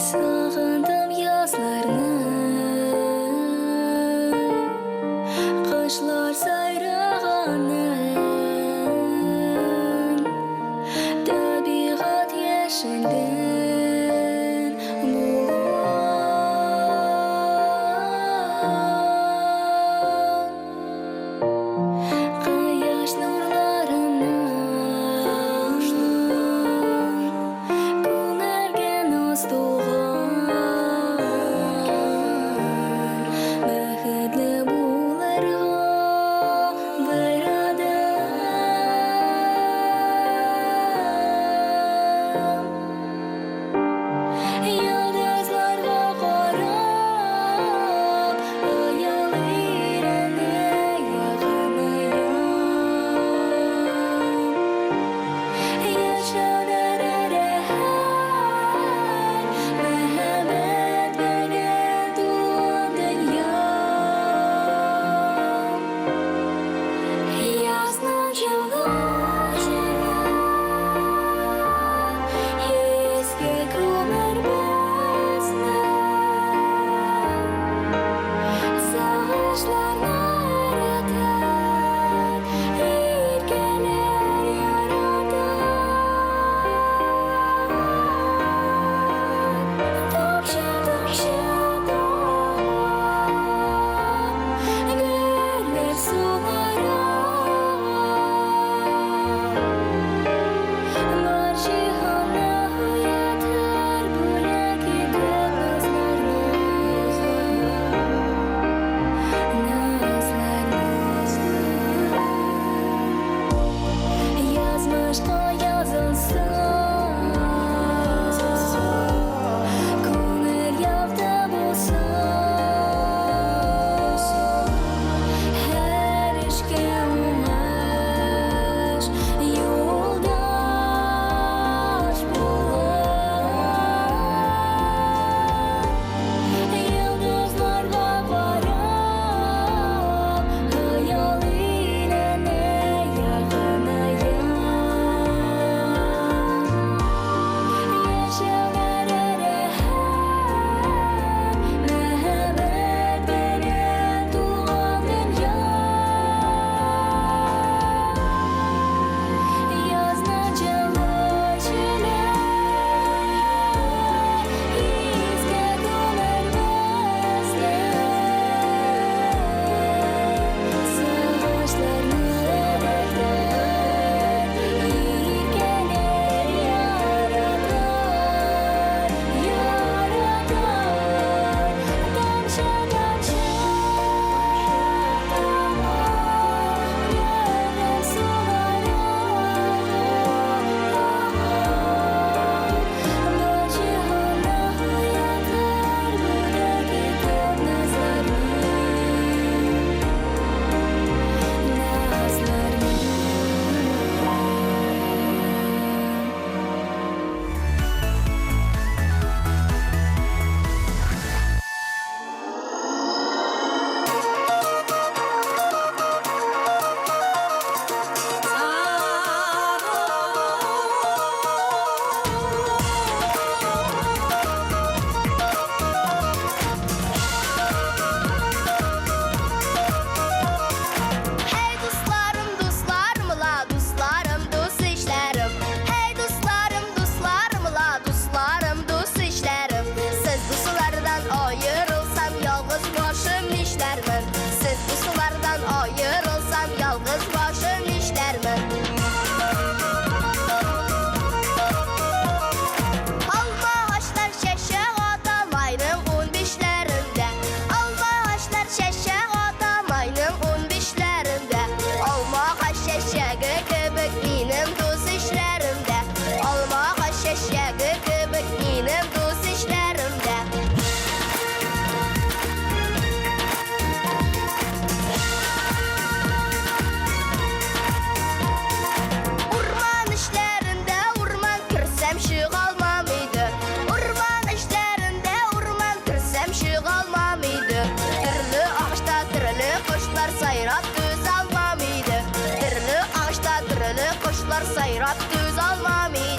Sağındım yazlarını, kışlar sayrağanın, tabiat yeşilden bulan, kayaş nurlarından ko'narga noz tug'an, baxtli bo'larga baradan, yulduzlarga qarab xayollarni yig'inaman. Yaşanar rehat, merhamet bilen to'lgan dunyo. Yozning jilosini esga ko'mar bizni, sog'inchlarni aritar, erkalar yaratar. Tomchi tomchi tog'lar gullar sug'arar, bor jihonni yetar bo'lak etib nazlarni. Yazmishga yozilsin, ko'ngil yog'da bo'lsin, har ishga o'ng'ash yo'ldosh bo'lar. Yulduzlarga qarab xayollarni yig'inaman. Yaşanar rehat, merhamet bilen to'lgan dunyo. Yozning jilosini esga ko'mar bizni, sog'inchlarni aritar, erkalar yaratar. Tomchi tomchi tog'lar sug'arar, bor jihonni yetar bo'lak etib nazlarni. Hey dostlarım, dostlarım la, dostlarım, dost işlerim. Hey dostlarım, dostlarım la, dostlarım, dost işlerim. Siz dostlardan ayrılsam yalnız başım işlermin. Siz dostlardan ayrılsam yalnız başım işlermin. Alma ağaçlar şeşe adam ayının 15'lerinde. Alma ağaçlar şeşe adam ayının 15'lerinde. Alma ağaç şeşeği kibik benim dost işlerimde. Alma ağaç şeşeği kibik benim dost işlerimde. Urman işlerinde urman kirsem şığalmam idi. Urman işlerinde urman kirsem şığalmam idi. Türlü ağaçta türlü kuşlar sayrap düz almam idi. Türlü ağaçta türlü kuşlar sayrap düz almam idi.